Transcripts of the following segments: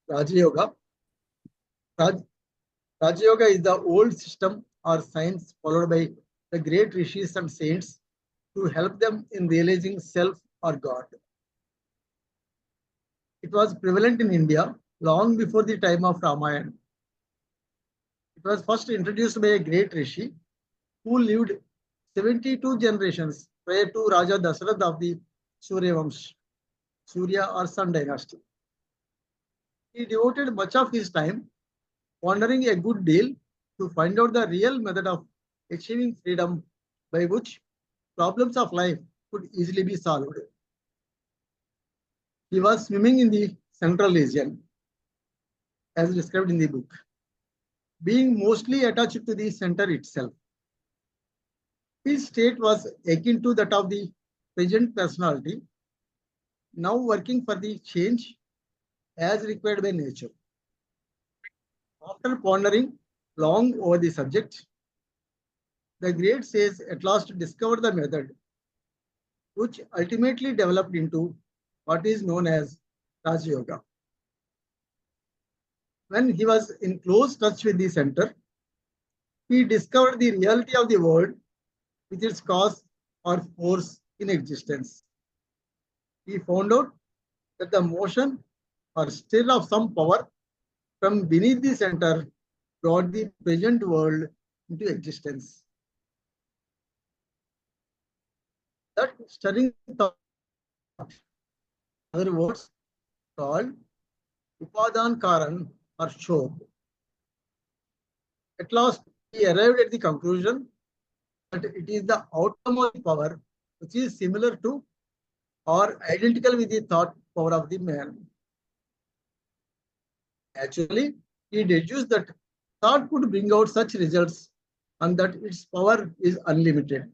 Rajayoga. Raj, Rajayoga is the old system or science followed by the great rishis and saints to help them in realizing self or God. It was prevalent in India long before the time of Ramayana. It was first introduced by a great rishi who lived 72 generations prior to Raja Dasarath of the Surya Vamsh, Surya or Sun dynasty. He devoted much of his time wandering a good deal to find out the real method of achieving freedom by which problems of life could easily be solved. He was swimming in the central region, as described in the book, being mostly attached to the center itself. His state was akin to that of the present personality, now working for the change as required by nature. After pondering long over the subject, the great sage at last discovered the method, which ultimately developed into what is known as Raja Yoga. When he was in close touch with the center, he discovered the reality of the world with its cause or force in existence. He found out that the motion or stir of some power from beneath the center brought the present world into existence. That stirring thought, in other words, called Upadan Karan or Shobh. At last, he arrived at the conclusion that it is the outcome of the power which is similar to or identical with the thought power of the man. Actually, he deduced that thought could bring out such results and that its power is unlimited.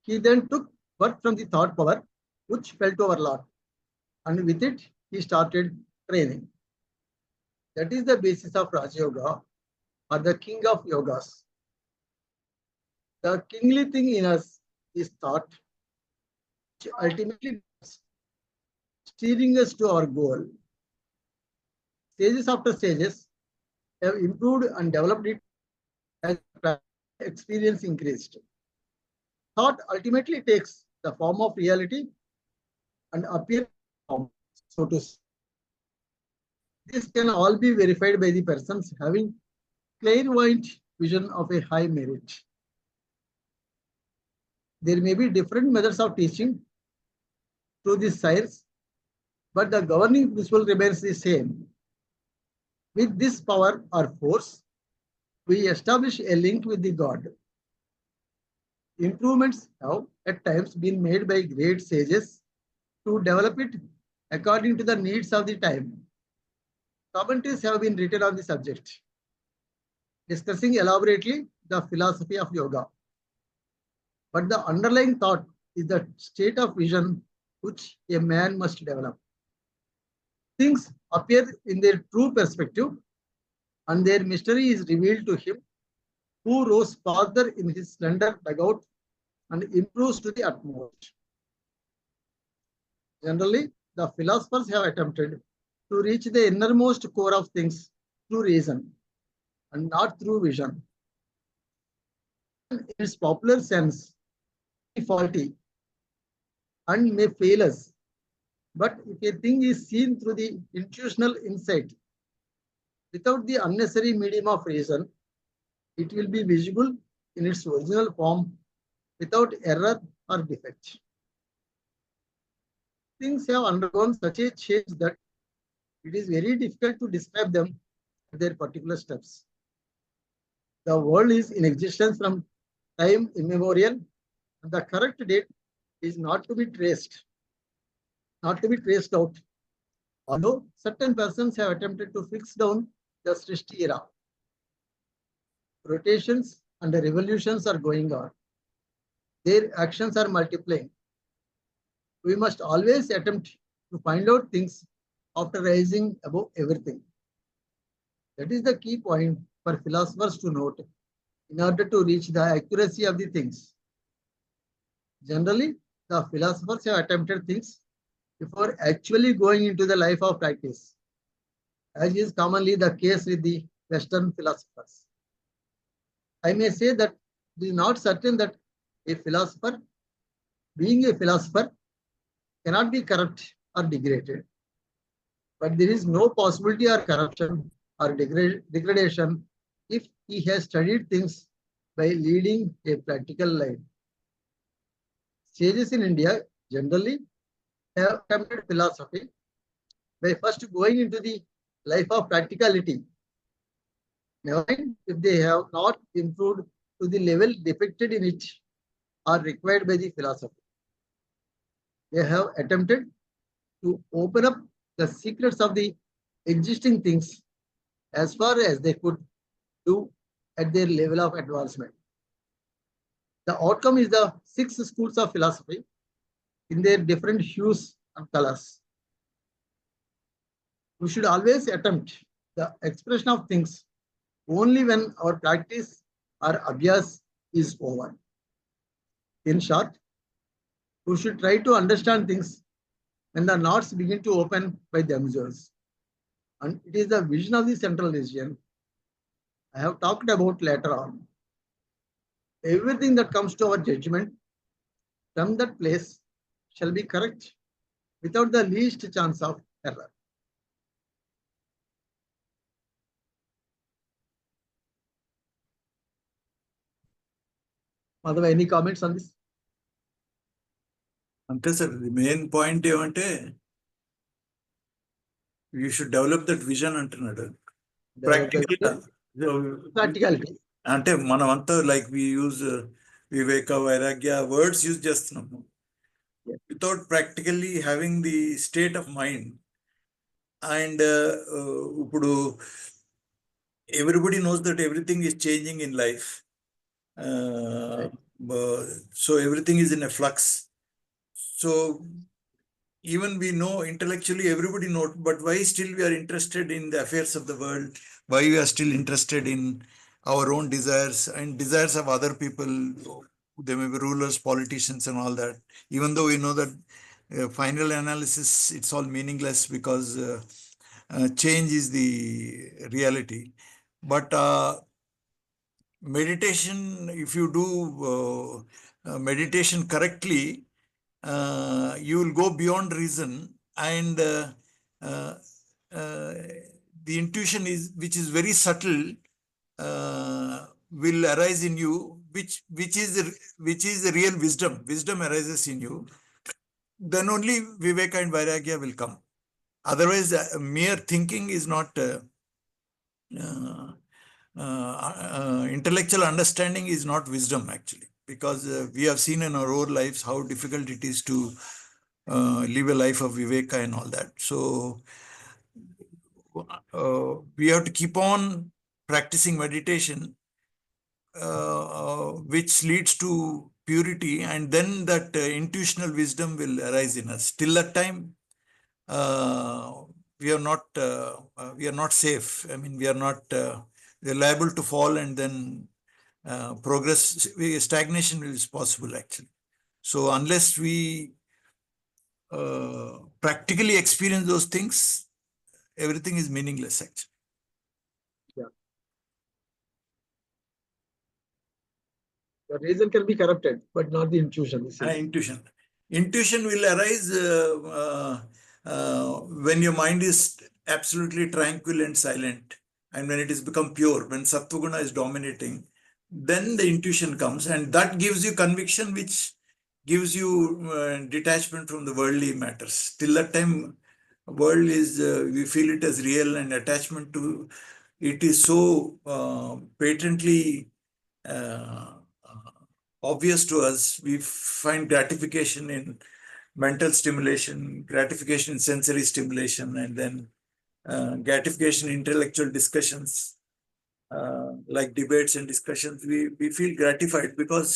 He then took work from the thought power, which fell to our lot, and with it, he started training. That is the basis of Raja Yoga, or the king of yogas. The kingly thing in us is thought, which ultimately steering us to our goal. Stages after stages have improved and developed it as experience increased. Thought ultimately takes the form of reality and appears form, so to speak. This can all be verified by the persons having clairvoyant vision of a high merit. There may be different methods of teaching through this science, but the governing principle remains the same. With this power or force, we establish a link with the God. Improvements have at times been made by great sages to develop it according to the needs of the time. Commentaries have been written on the subject, discussing elaborately the philosophy of yoga. But the underlying thought is the state of vision which a man must develop. Things appear in their true perspective, and their mystery is revealed to him who rose farther in his slender dugout and improves to the utmost. Generally, the philosophers have attempted to reach the innermost core of things through reason and not through vision. In its popular sense, faulty and may fail us. But if a thing is seen through the intuitional insight, without the unnecessary medium of reason, it will be visible in its original form without error or defect. Things have undergone such a change that it is very difficult to describe them at their particular steps. The world is in existence from time immemorial, and the correct date is not to be traced out. Although certain persons have attempted to fix down the Srishti era, rotations and revolutions are going on. Their actions are multiplying. We must always attempt to find out things after rising above everything. That is the key point for philosophers to note in order to reach the accuracy of the things. Generally, the philosophers have attempted things before actually going into the life of practice, as is commonly the case with the Western philosophers. I may say that it is not certain that a philosopher, being a philosopher, cannot be corrupt or degraded. But there is no possibility or corruption or degradation if he has studied things by leading a practical life. Sages in India generally have attempted philosophy by first going into the life of practicality. Never mind if they have not improved to the level depicted in it or required by the philosophy. They have attempted to open up the secrets of the existing things as far as they could do at their level of advancement. The outcome is the 6 schools of philosophy in their different hues and colors. We should always attempt the expression of things only when our practice or abhyas is over. In short, we should try to understand things when the knots begin to open by themselves. And it is the vision of the central region I have talked about later on. Everything that comes to our judgment from that place shall be correct without the least chance of error. Madhava, any comments on this? అంటే sir main point ఏమంటే you should develop that vision అంటున్నాడు. Practicality అంటే మనం అంతా like we use వివేక వైరాగ్య words use చేస్తున్నాము without practically having the state of mind. And ఇప్పుడు everybody knows that everything is changing in life. So everything is in a flux. So even we know intellectually, everybody knows, but why still we are interested in the affairs of the world? Why we are still interested in our own desires and desires of other people? They may be rulers, politicians and all that. Even though we know that final analysis, it's all meaningless because change is the reality. But meditation, if you do meditation correctly, you will go beyond reason, and the intuition is, which is very subtle, will arise in you, which is the real wisdom. Wisdom arises in you. Then only viveka and vairagya will come. Otherwise, mere thinking is not. Intellectual understanding is not wisdom actually, because we have seen in our own lives how difficult it is to live a life of viveka and all that. So we have to keep on practicing meditation, which leads to purity, and then that intuitional wisdom will arise in us. Till that time, we are not safe. I mean, we are liable to fall, and then progress, stagnation is possible actually. So unless we practically experience those things, everything is meaningless actually. Yeah. The reason can be corrupted, but not the intuition. Intuition will arise when your mind is absolutely tranquil and silent, and when it is become pure, when Sattva-guna is dominating, then the intuition comes, and that gives you conviction, which gives you detachment from the worldly matters. Till that time, world is, we feel it as real, and attachment to it is so patently obvious to us. We find gratification in mental stimulation, gratification in sensory stimulation, and then gratification in intellectual discussions, like debates and discussions. We feel gratified because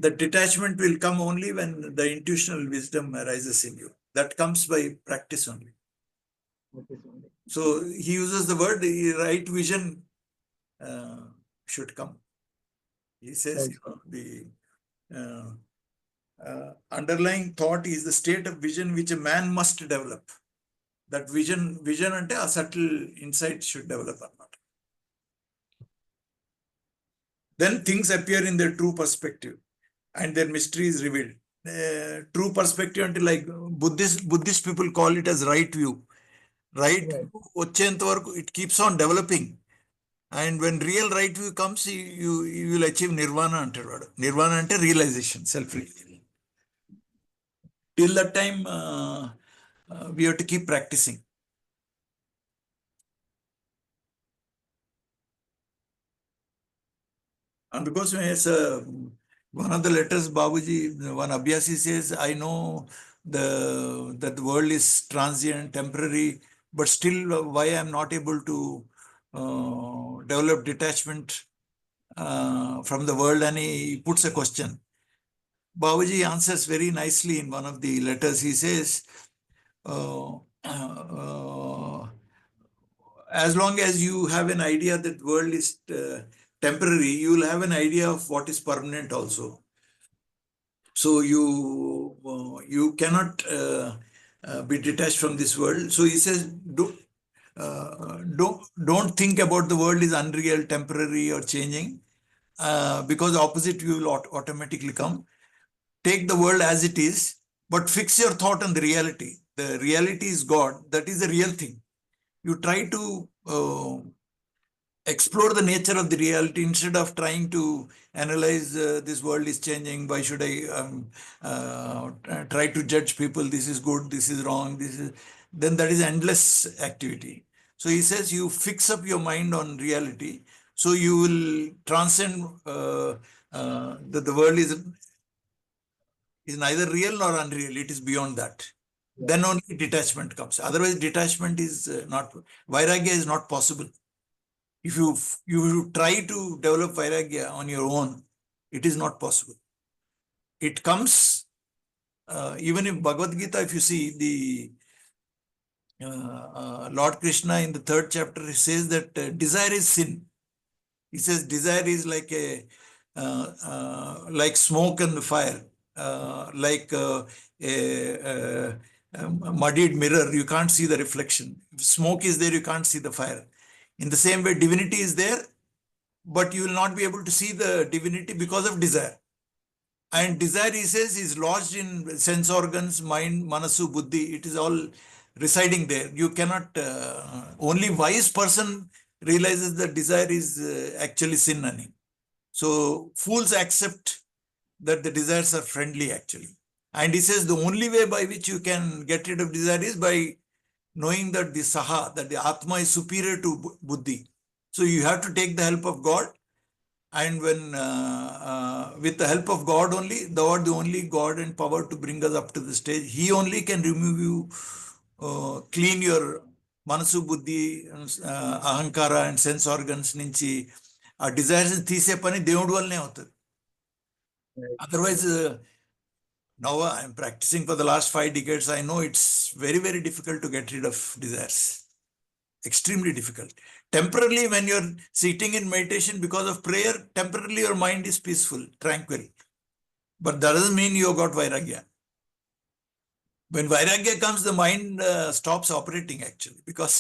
the detachment will come only when the intuitional wisdom arises in you. That comes by practice only. So he uses the word, right vision should come. He says, right. underlying thought is the state of vision which a man must develop. That vision ante a subtle insight should develop. Then things appear in their true perspective and their mystery is revealed. True perspective until like Buddhist people call it as right view. Right? It keeps on developing. And when real right view comes, you will achieve nirvana. Nirvana ante realization, self-realization. Till that time, we have to keep practicing. And because it's one of the letters, Babuji, one Abhyasi says, I know that the world is transient, temporary, but still why I'm not able to develop detachment from the world, and he puts a question. Babuji answers very nicely in one of the letters. He says, as long as you have an idea that world is temporary, you will have an idea of what is permanent also. So you cannot be detached from this world. So he says, don't think about the world is unreal, temporary, or changing, because the opposite view will automatically come. Take the world as it is, but fix your thought on the reality. The reality is God. That is the real thing. You try to explore the nature of the reality instead of trying to analyze this world is changing. Why should I try to judge people? This is good, this is wrong, then that is endless activity. So he says you fix up your mind on reality. So you will transcend that the world is neither real nor unreal. It is beyond that. Then only detachment comes. Otherwise, detachment is not, vairagya is not possible. If you try to develop vairagya on your own, it is not possible. It comes, even in Bhagavad Gita, if you see the Lord Krishna in the 3rd chapter, he says that desire is sin. He says desire is like like smoke and fire, like a muddied mirror. You can't see the reflection. If smoke is there, you can't see the fire. In the same way, divinity is there, but you will not be able to see the divinity because of desire. And desire, he says, is lodged in sense organs, mind, manasu, buddhi. It is all residing there. You cannot, only wise person realizes that desire is actually sin. So fools accept that the desires are friendly actually. And he says the only way by which you can get rid of desire is by knowing that the saha, that the atma is superior to buddhi. So you have to take the help of God. And when, with the help of God only, thou art the only God and power to bring us up to the stage. He only can remove you, clean your manasu, buddhi, ahankara and sense organs nunchi. Our desires తీసే పని దేవుడి వల్లనే అవుతుంది. Otherwise, now I am practicing for the last 5 decades. I know it's very, very difficult to get rid of desires. Extremely difficult. Temporarily, when you're sitting in meditation because of prayer, temporarily your mind is peaceful, tranquil. But that doesn't mean you got vairagya. When vairagya comes, the mind stops operating actually, because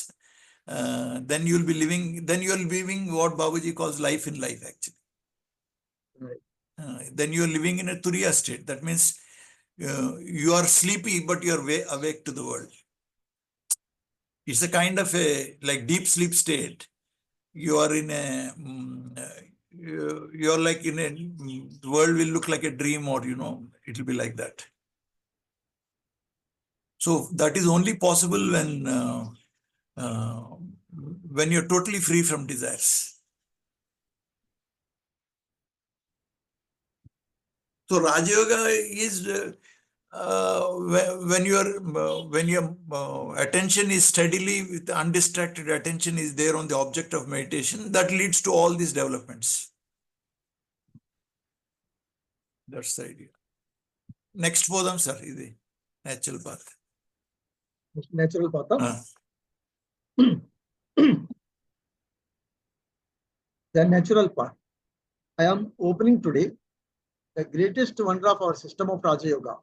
then you'll be living what Babuji calls life in life actually. Then you're living in a turiya state. That means you are sleepy, but you're awake to the world. It's a kind of a like deep sleep state. You are in a, you're like in a, the world will look like a dream, or, it will be like that. So that is only possible when you're totally free from desires. So Rajayoga is when your attention is steadily, with undistracted attention is there on the object of meditation, that leads to all these developments. That's the idea. Next for them, sir, is the natural path. Natural path. The natural path. I am opening today the greatest wonder of our system of Rajayoga.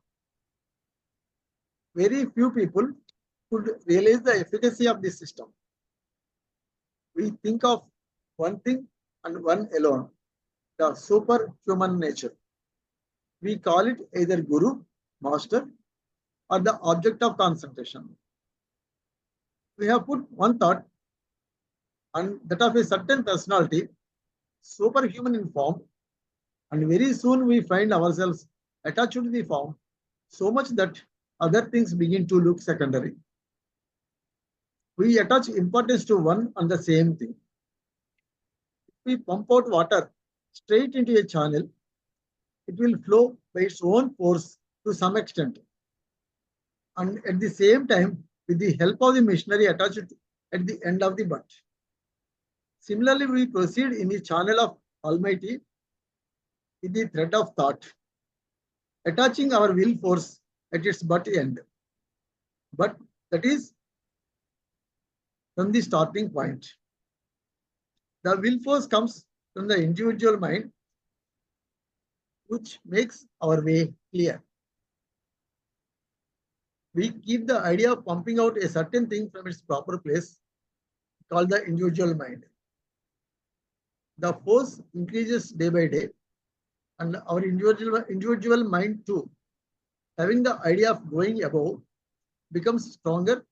Very few people could realize the efficacy of this system. We think of one thing and one alone, the superhuman nature. We call it either guru, master, or the object of concentration. We have put one thought and that of a certain personality, superhuman in form, and very soon we find ourselves attached to the form so much that other things begin to look secondary. We attach importance to one and the same thing. If we pump out water straight into a channel, it will flow by its own force to some extent. And at the same time, with the help of the machinery attached at the end of the butt. Similarly, we proceed in the channel of Almighty with the thread of thought, attaching our will force at its butt end. But that is from the starting point. The will force comes from the individual mind, which makes our way clear. We keep the idea of pumping out a certain thing from its proper place, called the individual mind. The force increases day by day, and our individual mind too, having the idea of going above, becomes stronger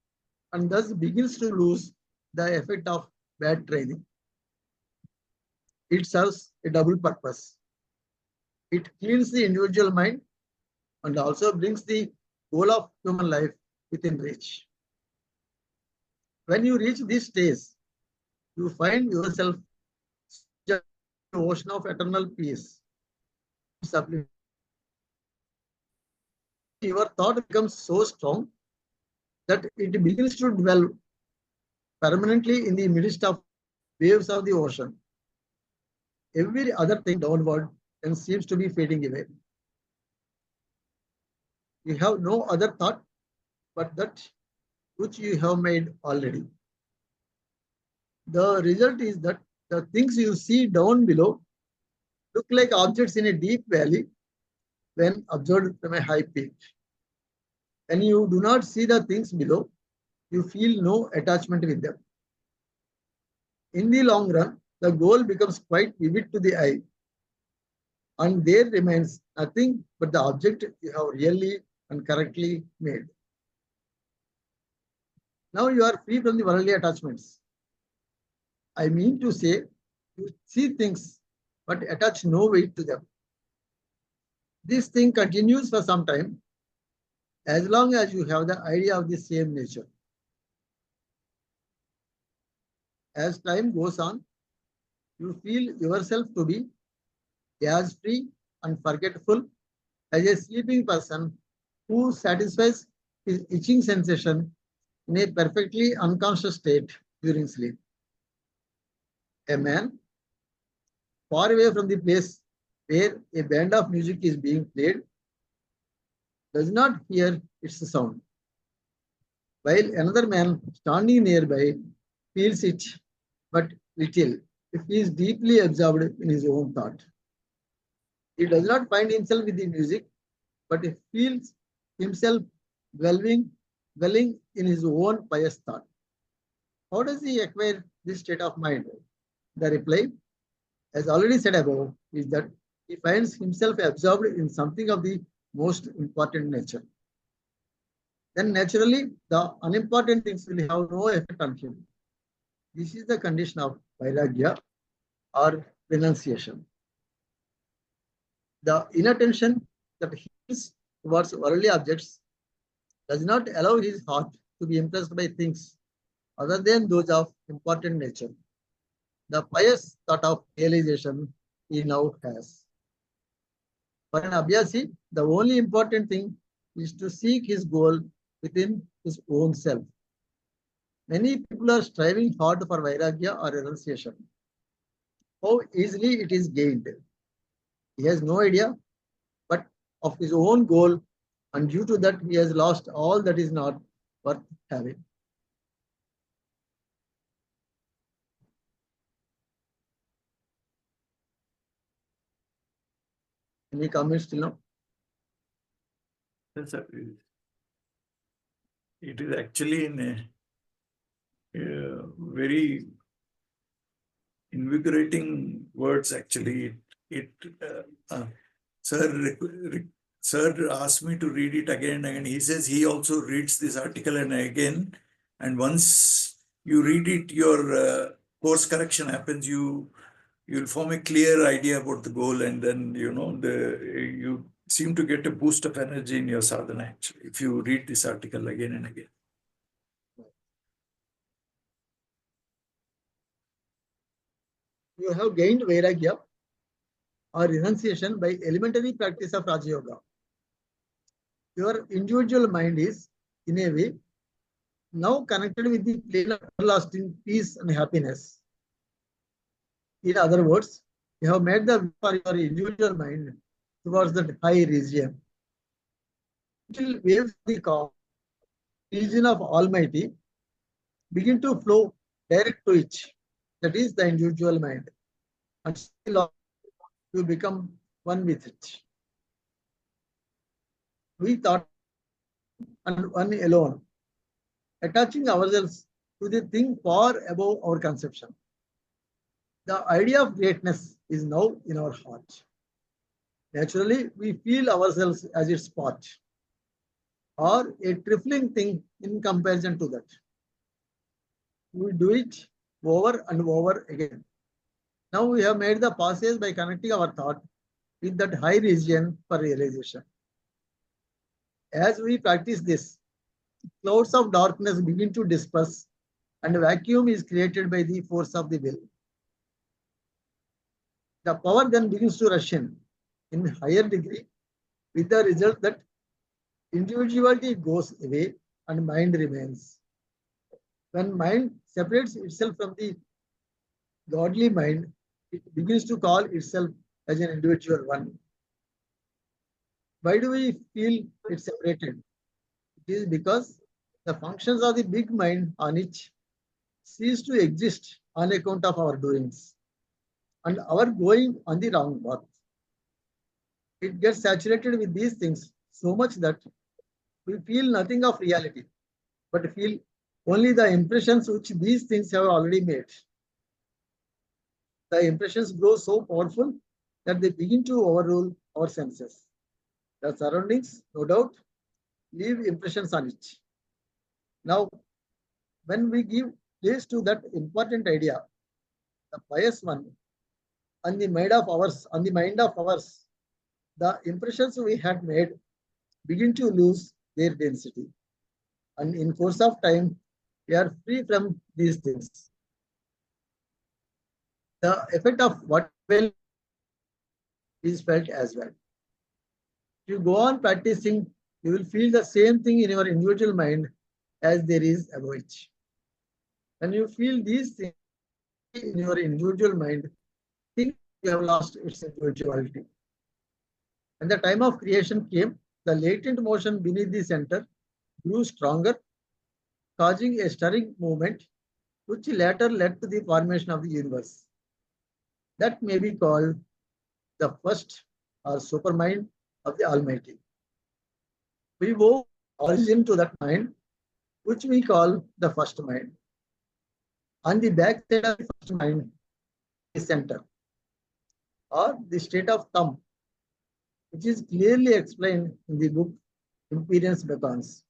and thus begins to lose the effect of bad training. It serves a double purpose. It cleans the individual mind and also brings the goal of human life within reach. When you reach this stage, you find yourself in the ocean of eternal peace. Your thought becomes so strong that it begins to dwell permanently in the midst of waves of the ocean. Every other thing downward then seems to be fading away. You have no other thought but that which you have made already. The result is that the things you see down below look like objects in a deep valley when observed from a high peak. When you do not see the things below, you feel no attachment with them. In the long run, the goal becomes quite vivid to the eye, and there remains nothing but the object you have really and correctly made. Now you are free from the worldly attachments. I mean to say, you see things but attach no weight to them. This thing continues for some time, as long as you have the idea of the same nature. As time goes on, you feel yourself to be as free and forgetful as a sleeping person who satisfies his itching sensation in a perfectly unconscious state during sleep. A man far away from the place where a band of music is being played does not hear its sound, while another man standing nearby feels it but little if he is deeply absorbed in his own thought. He does not find himself with the music, but he feels himself dwelling in his own pious thought. How does he acquire this state of mind? The reply, as already said above, is that he finds himself absorbed in something of the most important nature. Then naturally, the unimportant things will have no effect on him. This is the condition of vairagya or renunciation. The inattention that he is towards worldly objects does not allow his heart to be impressed by things other than those of important nature. The pious thought of realization he now has. For an abhyasi, the only important thing is to seek his goal within his own self. Many people are striving hard for vairagya or renunciation. How easily it is gained. He has no idea but of his own goal, and due to that he has lost all that is not worth having. Any comments till now? Yes, sir. It is actually in a very invigorating words. Actually, sir, sir asked me to read it again and again. He says he also reads this article and again, and once you read it, your course correction happens. You'll form a clear idea about the goal, and then you seem to get a boost of energy in your sadhana. Actually, if you read this article again and again. You have gained vairagya or renunciation by elementary practice of Rajayoga. Your individual mind is, in a way, now connected with the plane of everlasting peace and happiness. In other words, you have made the way for your individual mind towards the high region. Until waves of the calm region of Almighty begin to flow direct to it. That is the individual mind. And still you become one with it. We thought and one alone, attaching ourselves to the thing far above our conception. The idea of greatness is now in our heart. Naturally, we feel ourselves as its part or a trifling thing in comparison to that. We do it over and over again. Now we have made the passage by connecting our thought with that high region for realization. As we practice this, clouds of darkness begin to disperse and a vacuum is created by the force of the will. The power then begins to rush in higher degree with the result that individuality goes away and mind remains. When mind separates itself from the godly mind, it begins to call itself as an individual one. Why do we feel it separated? It is because the functions of the big mind on it cease to exist on account of our doings and our going on the wrong path. It gets saturated with these things so much that we feel nothing of reality, but feel only the impressions which these things have already made. The impressions grow so powerful that they begin to overrule our senses. The surroundings, no doubt, leave impressions on it. Now, when we give place to that important idea, the pious one, on the mind of ours, the impressions we had made begin to lose their density. And in course of time, we are free from these things. The effect of what well is felt as well. If you go on practicing, you will feel the same thing in your individual mind as there is above it. When you feel these things in your individual mind, think you have lost its individuality. When the time of creation came, the latent motion beneath the center grew stronger, causing a stirring movement, which later led to the formation of the universe. That may be called the first or supermind of the Almighty. We owe origin to that mind, which we call the first mind. On the back side of the first mind, the center, or the state of thumb, which is clearly explained in the book Imperience Beacons.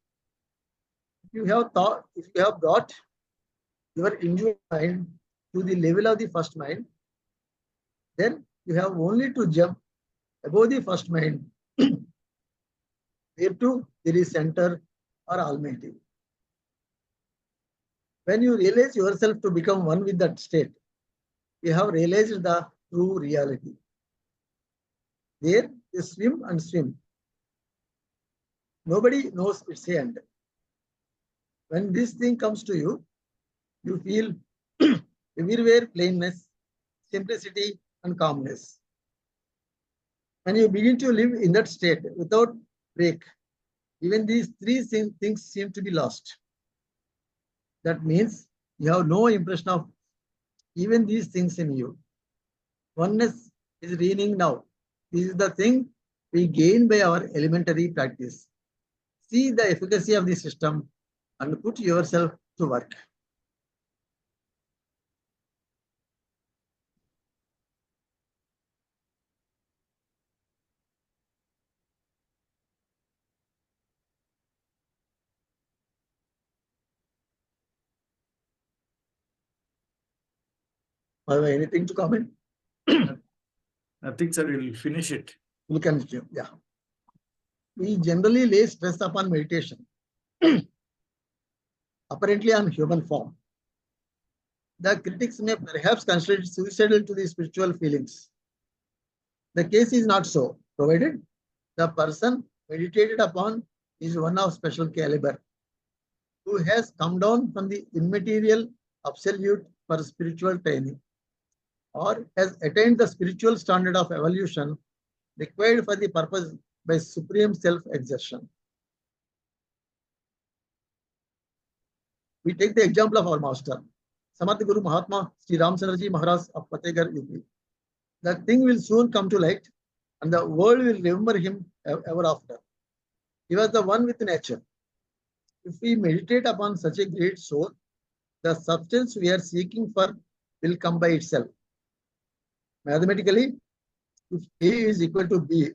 If you have brought your individual mind to the level of the first mind, then you have only to jump above the first mind, where too there is center or Almighty. When you realize yourself to become one with that state, you have realized the true reality. There you swim and swim. Nobody knows its end. When this thing comes to you, you feel everywhere plainness, simplicity, and calmness. When you begin to live in that state without break, even these three things seem to be lost. That means you have no impression of even these things in you. Oneness is reigning now. This is the thing we gain by our elementary practice. See the efficacy of the system and put yourself to work. Have anything to comment? Nothing, sir. We'll finish it. We continue. Yeah. We generally lay stress upon meditation, apparently on human form. The critics may perhaps consider it suicidal to the spiritual feelings. The case is not so, provided the person meditated upon is one of special caliber, who has come down from the immaterial absolute for spiritual training, or has attained the spiritual standard of evolution required for the purpose by supreme self-exertion. We take the example of our master, Samarth Guru Mahatma Sri Ramchandraji Maharaj of Fatehgarh, UP. The thing will soon come to light and the world will remember him ever after. He was the one with nature. If we meditate upon such a great soul, the substance we are seeking for will come by itself. Mathematically, if A is equal to B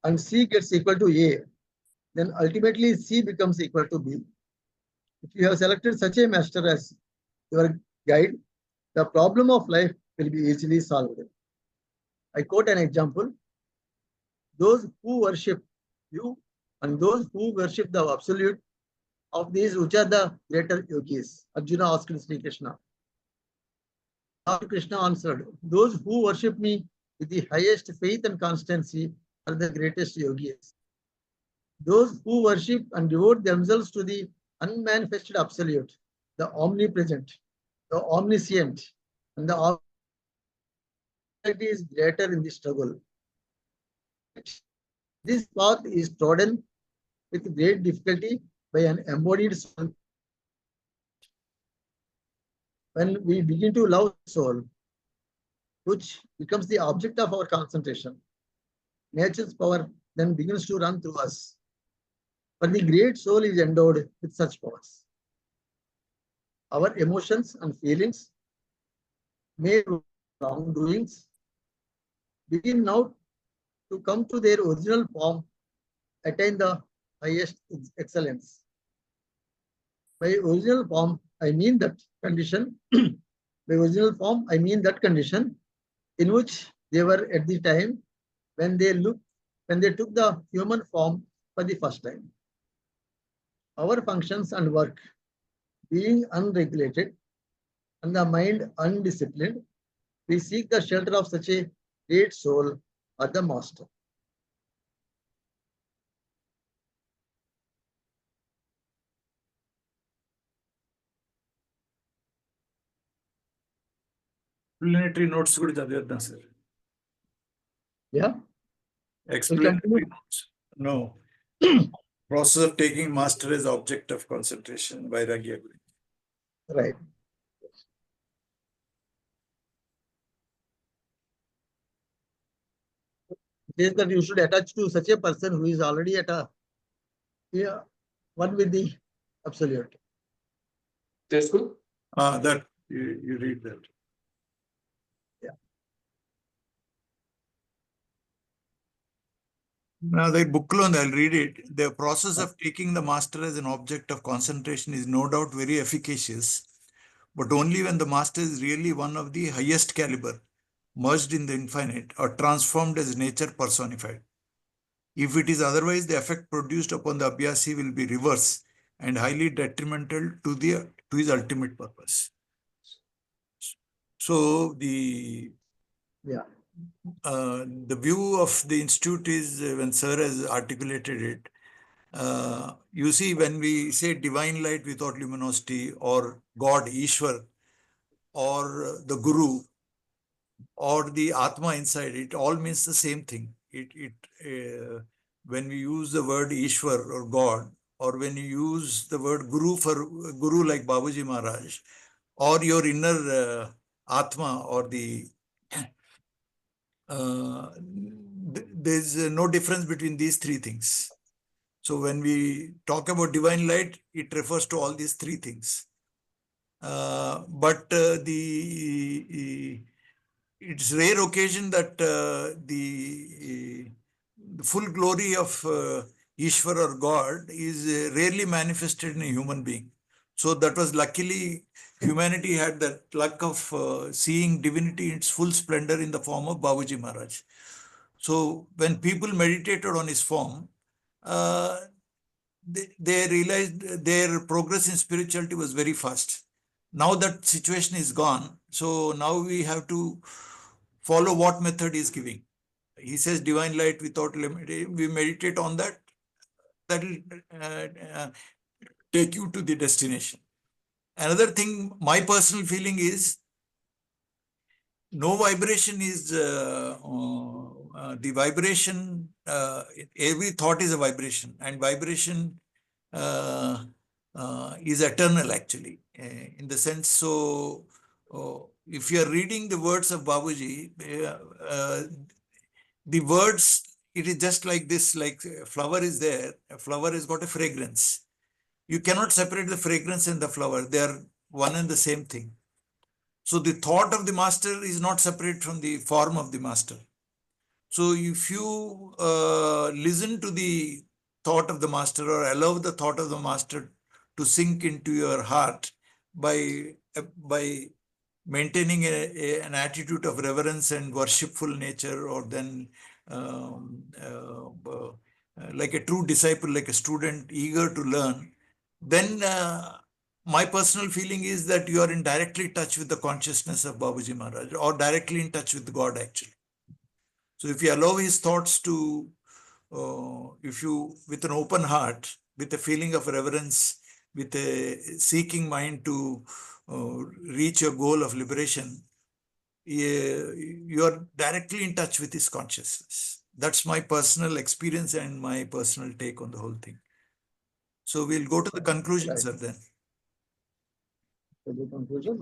and C gets equal to A, then ultimately C becomes equal to B. If you have selected such a master as your guide, the problem of life will be easily solved. I quote an example. Those who worship you and those who worship the absolute, of these, which are the greater yogis? Arjuna asked Sri Krishna. Lord Krishna answered, those who worship me with the highest faith and constancy are the greatest yogis. Those who worship and devote themselves to the unmanifested absolute, the omnipresent, the omniscient, and the omnipresent is greater in the struggle. This path is trodden with great difficulty by an embodied soul. When we begin to love soul, which becomes the object of our concentration, nature's power then begins to run through us. But the great soul is endowed with such powers. Our emotions and feelings, made wrongdoings, begin now to come to their original form, attain the highest excellence. By original form, I mean that condition. By original form, I mean that condition in which they were at the time when they took the human form for the first time. Our functions and work being unregulated and the mind undisciplined, we seek the shelter of such a great soul or the master. Explanatory notes కూడా చదివేద్దాం sir. Yeah. Explanatory notes. No. Process of taking master as object of concentration, Vairagya. Right. It is that you should attach to such a person who is already at a one with the absolute. That's good. That you read that. Yeah. Now the book loan, I'll read it. The process of taking the master as an object of concentration is no doubt very efficacious, but only when the master is really one of the highest caliber, merged in the infinite, or transformed as nature personified. If it is otherwise, the effect produced upon the abhyasi will be reverse and highly detrimental to his ultimate purpose. So the view of the institute is, when sir has articulated it, you see, when we say divine light without luminosity, or God, Ishwar, or the Guru, or the Atma inside, it all means the same thing. When we use the word Ishwar or God, or when you use the word Guru for Guru like Babuji Maharaj, or your inner Atma, or there's no difference between these three things. So when we talk about divine light, it refers to all these three things. But it's rare occasion that the full glory of Ishvar or God is rarely manifested in a human being. So that was luckily humanity had that luck of seeing divinity in its full splendor in the form of Babuji Maharaj. So when people meditated on his form, uh, they realized their progress in spirituality was very fast. Now that situation is gone. So now we have to follow what method he is giving. He says divine light without limit. We meditate on that. That will take you to the destination. Another thing, my personal feeling is no vibration is the vibration. Every thought is a vibration, and vibration uh, is eternal actually, in the sense. So, if you are reading the words of Babuji, the words, it is just like this, like a flower is there, a flower has got a fragrance. You cannot separate the fragrance and the flower. They are one and the same thing. So the thought of the master is not separate from the form of the master. So if you listen to the thought of the master or allow the thought of the master to sink into your heart by maintaining an attitude of reverence and worshipful nature, or then um, like a true disciple, like a student eager to learn, then my personal feeling is that you are in directly touch with the consciousness of Babuji Maharaj, or directly in touch with God actually. So if you allow his thoughts to, if you, with an open heart, with a feeling of reverence, with a seeking mind to reach your goal of liberation, you are directly in touch with his consciousness. That's my personal experience and my personal take on the whole thing. So we'll go to the conclusion, Right. sir, then. So the conclusion.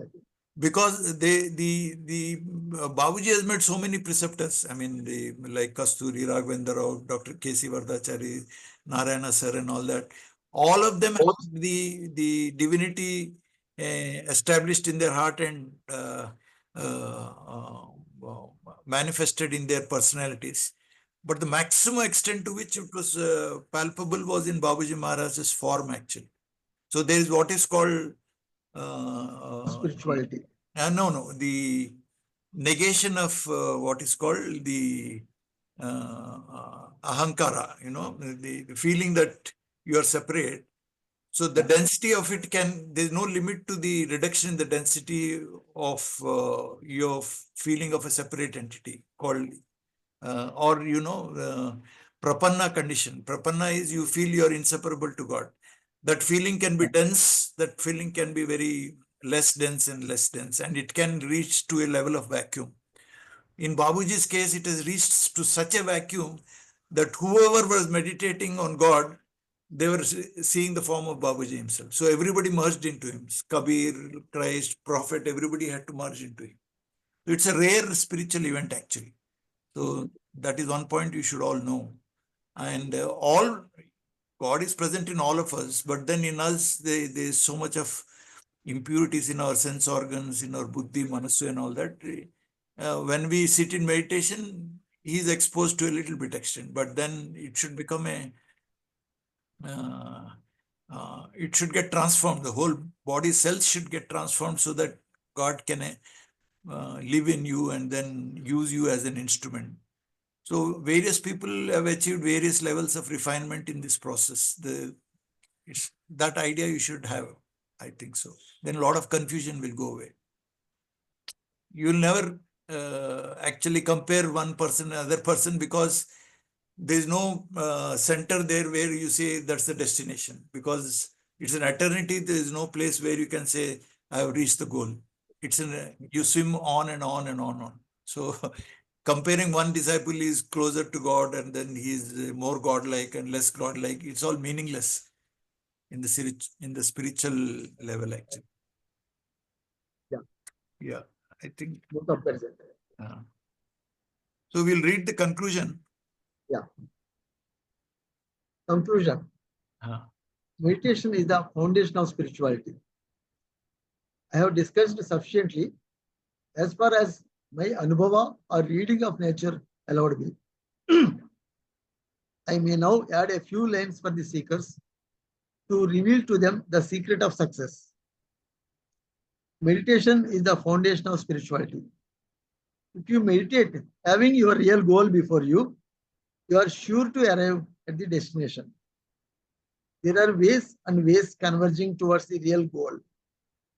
Because the Babuji has made so many preceptors. I mean, like Kasturi, Raghavendra Rao, Dr. K.C. Vardachari, Narayana sir, and all that. All of them have the divinity established in their heart and manifested in their personalities. But the maximum extent to which it was palpable was in Babuji Maharaj's form, actually. So there is what is called Spirituality. no, the negation of what is called the ahankara, the feeling that you are separate. So the density of it there's no limit to the reduction in the density of your feeling of a separate entity called, or, prapanna condition. Prapanna is you feel you are inseparable to God. That feeling can be dense, that feeling can be very less dense and less dense, and it can reach to a level of vacuum. In Babuji's case, it has reached to such a vacuum that whoever was meditating on God, they were seeing the form of Babuji himself. So everybody merged into him. Kabir, Christ, Prophet, everybody had to merge into him. So it's a rare spiritual event, actually. So that is one point you should all know. And all God is present in all of us, but then in us, there is so much of impurities in our sense organs, in our buddhi, manasu, and all that. When we sit in meditation, he is exposed to a little bit extent, but then it should become it should get transformed. The whole body cells should get transformed so that God can live in you and then use you as an instrument. So various people have achieved various levels of refinement in this process. It's that idea you should have, I think so. Then a lot of confusion will go away. You will never actually compare one person and another person, because there is no center there where you say that's the destination, because it's an eternity. There is no place where you can say I have reached the goal. You swim on and on and on. So comparing one disciple is closer to God and then he is more godlike and less godlike, it's all meaningless in the spiritual level, actually. Yeah. Yeah, I think. No comparison. So we'll read the conclusion. Yeah. Conclusion. Meditation is the foundation of spirituality. I have discussed sufficiently as far as my anubhava or reading of nature allowed me. I may now add a few lines for the seekers to reveal to them the secret of success. Meditation is the foundation of spirituality. If you meditate, having your real goal before you, you are sure to arrive at the destination. There are ways and ways converging towards the real goal,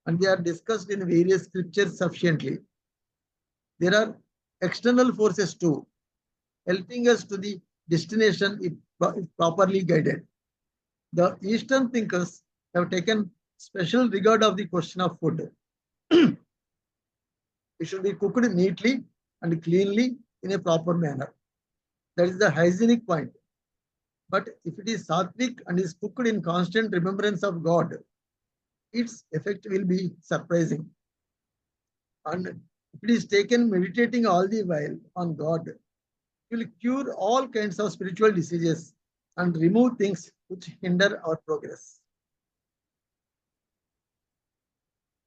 and they are discussed in various scriptures sufficiently. There are external forces too, helping us to the destination if properly guided. The Eastern thinkers have taken special regard of the question of food. It should be cooked neatly and cleanly in a proper manner. That is the hygienic point. But if it is sattvic and is cooked in constant remembrance of God, its effect will be surprising. And if it is taken meditating all the while on God, it will cure all kinds of spiritual diseases and remove things which hinder our progress.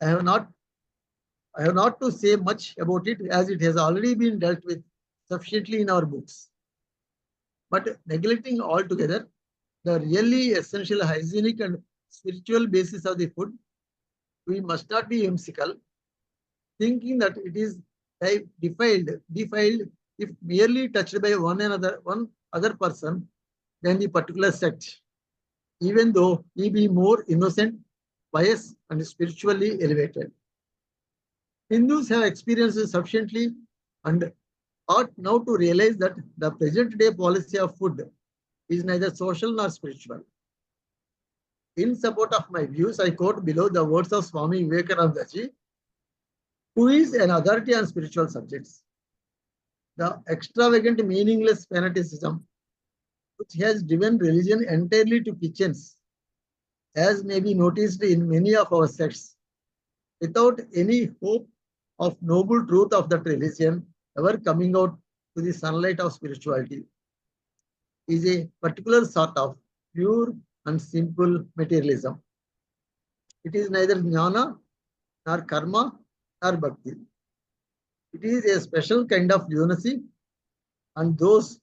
I have not to say much about it as it has already been dealt with sufficiently in our books. But neglecting altogether the really essential hygienic and spiritual basis of the food, we must not be whimsical, thinking that it is defiled if merely touched by one other person than the particular sect, even though he be more innocent, pious, and spiritually elevated. Hindus have experienced sufficiently and ought now to realize that the present day policy of food is neither social nor spiritual. In support of my views, I quote below the words of Swami Vivekanandaji, who is an authority on spiritual subjects. The extravagant, meaningless fanaticism which has driven religion entirely to kitchens, as may be noticed in many of our sects, without any hope of noble truth of that religion ever coming out to the sunlight of spirituality, is a particular sort of pure and simple materialism. It is neither jnana, nor karma, nor bhakti. It is a special kind of lunacy, and those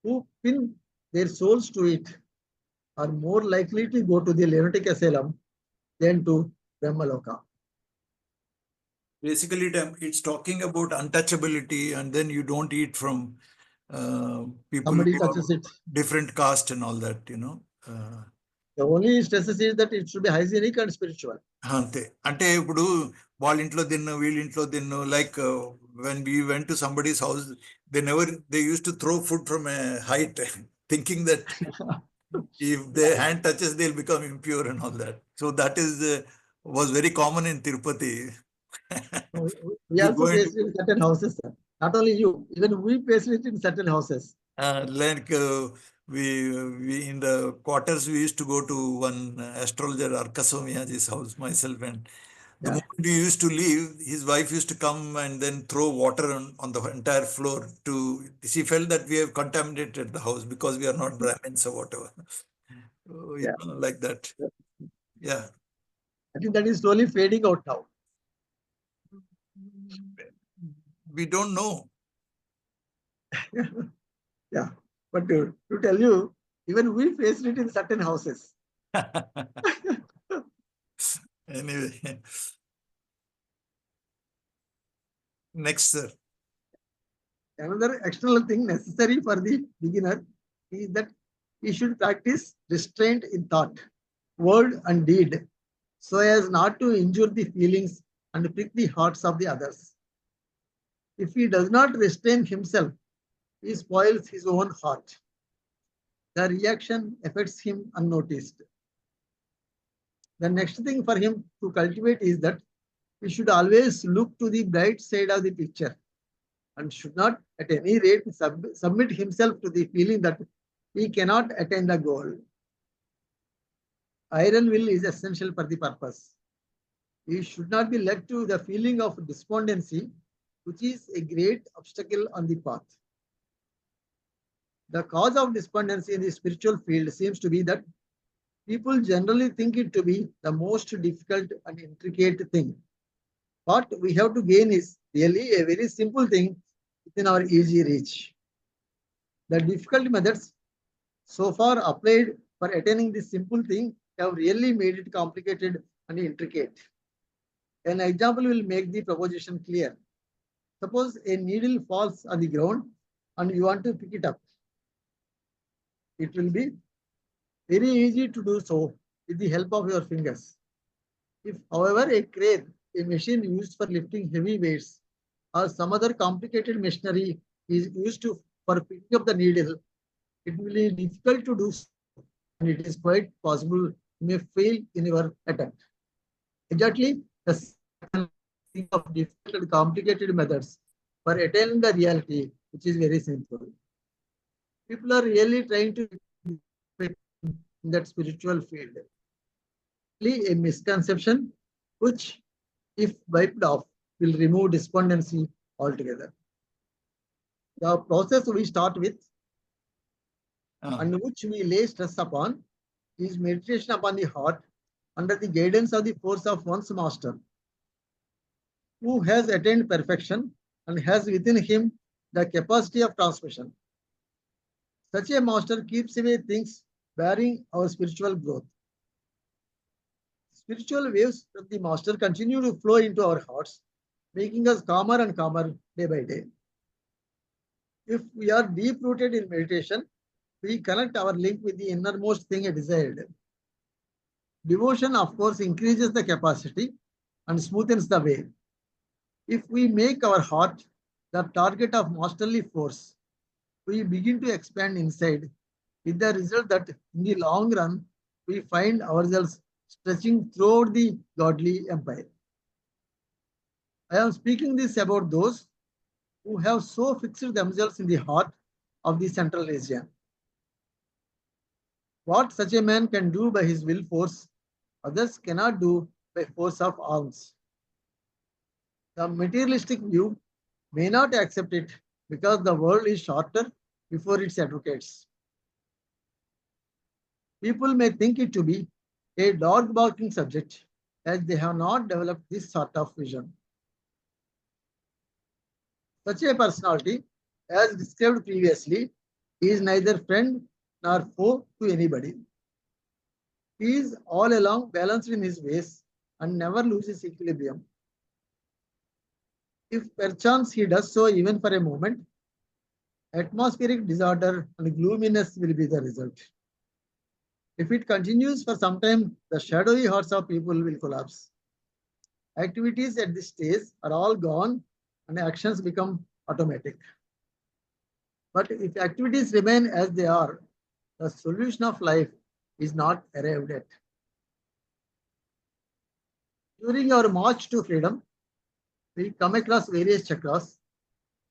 who pin their souls to it are more likely to go to the lunatic asylum than to Brahmaloka. Basically, it's talking about untouchability, and then you don't eat from people Somebody who touches are it. different caste and all that, The only stresses is that it should be hygienic and spiritual. అంతే అంటే ఇప్పుడు వాళ్ళ ఇంట్లో తిన్ను వీళ్ళ ఇంట్లో తిన్ను like when we went to somebody's house they use to throw food from a height thinking that if their hand touches they'll become impure and all that, so that is was very common in Tirupati. We You also go into face it in certain houses, sir. Not only you, even we face it in certain houses. like we in the quarters we used to go to one astrologer Arkasomiyaji's house, myself, and the Yeah. moment we used to leave, his wife used to come and then throw water on the entire floor. She felt that we have contaminated the house because we are not Brahmins or whatever. Yeah. Like that. Yeah. I think that is slowly fading out now. We don't know. Yeah. But to tell you, even we faced it in certain houses. Anyway. Next, sir. Another external thing necessary for the beginner is that he should practice restraint in thought, word, and deed, so as not to injure the feelings and prick the hearts of the others. If he does not restrain himself, he spoils his own heart. The reaction affects him unnoticed. The next thing for him to cultivate is that he should always look to the bright side of the picture and should not at any rate submit himself to the feeling that he cannot attain the goal. Iron will is essential for the purpose. He should not be led to the feeling of despondency, which is a great obstacle on the path. The cause of despondency in the spiritual field seems to be that people generally think it to be the most difficult and intricate thing. What we have to gain is really a very simple thing within our easy reach. The difficult methods so far applied for attaining this simple thing have really made it complicated and intricate. An example will make the proposition clear. Suppose a needle falls on the ground and you want to pick it up. It will be very easy to do so with the help of your fingers. If, however, a crane, a machine used for lifting heavy weights, or some other complicated machinery is used for picking up the needle, it will be difficult to do so, and it is quite possible you may fail in your attempt. Exactly the same thing of difficult and complicated methods for attaining the reality, which is very simple. People are really trying to in that spiritual field. A misconception which, if wiped off, will remove despondency altogether. The process we start with and which we lay stress upon is meditation upon the heart under the guidance of the force of one's master, who has attained perfection and has within him the capacity of transmission. Such a master keeps away things barring our spiritual growth. Spiritual waves from the master continue to flow into our hearts, making us calmer and calmer day by day. If we are deep rooted in meditation, we connect our link with the innermost thing desired. Devotion, of course, increases the capacity and smoothens the way. If we make our heart the target of masterly force, we begin to expand inside, with the result that in the long run, we find ourselves stretching throughout the godly empire. I am speaking this about those who have so fixed themselves in the heart of the central region. What such a man can do by his will force, others cannot do by force of arms. The materialistic view may not accept it because the world is shorter before its advocates. People may think it to be a dog-barking subject as they have not developed this sort of vision. Such a personality, as described previously, is neither friend nor foe to anybody. He is all along balanced in his ways and never loses equilibrium. If perchance he does so even for a moment, atmospheric disorder and gloominess will be the result. If it continues for some time, the shadowy hearts of people will collapse. Activities at this stage are all gone and actions become automatic. But if activities remain as they are, the solution of life is not arrived at. During our march to freedom, we come across various chakras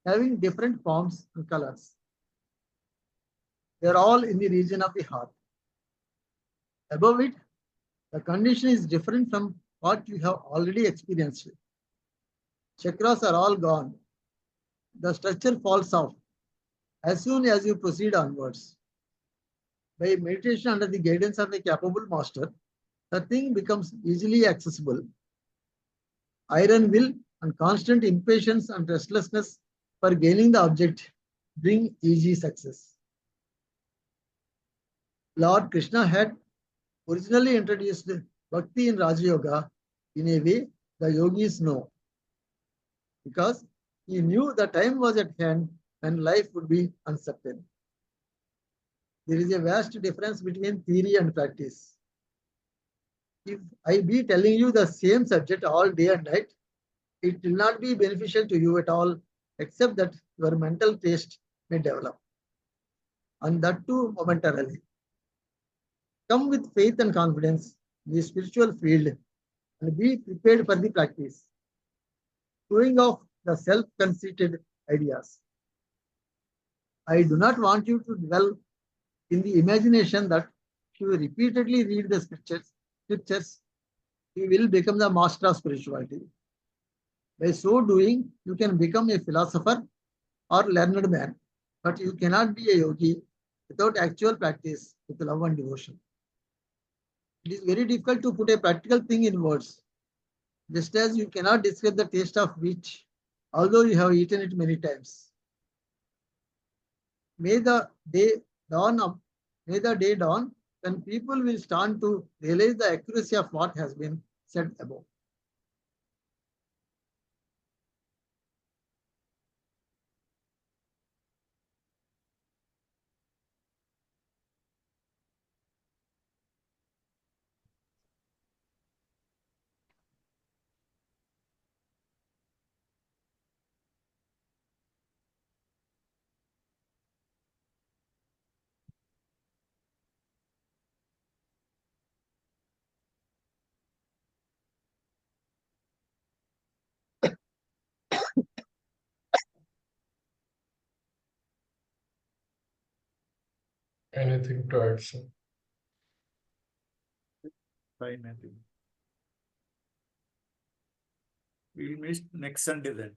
having different forms and colors. They are all in the region of the heart. Above it, the condition is different from what you have already experienced. Chakras are all gone. The structure falls off as soon as you proceed onwards. By meditation under the guidance of a capable master, the thing becomes easily accessible. Iron will and constant impatience and restlessness for gaining the object bring easy success. Lord Krishna had originally introduced Bhakti in Rajayoga in a way the yogis know, because he knew the time was at hand when life would be uncertain. There is a vast difference between theory and practice. If I be telling you the same subject all day and night, it will not be beneficial to you at all, except that your mental taste may develop, and that too momentarily. Come with faith and confidence in the spiritual field and be prepared for the practice, throwing off the self-conceited ideas. I do not want you to dwell in the imagination that if you repeatedly read the scriptures, you will become the master of spirituality. By so doing, you can become a philosopher or learned man, but you cannot be a yogi without actual practice with love and devotion. It is very difficult to put a practical thing in words, just as you cannot describe the taste of wheat, although you have eaten it many times. May the day dawn up, may the day dawn when people will stand to realize the accuracy of what has been said above. Anything to add, sir? Fine, I think. We'll meet next Sunday then.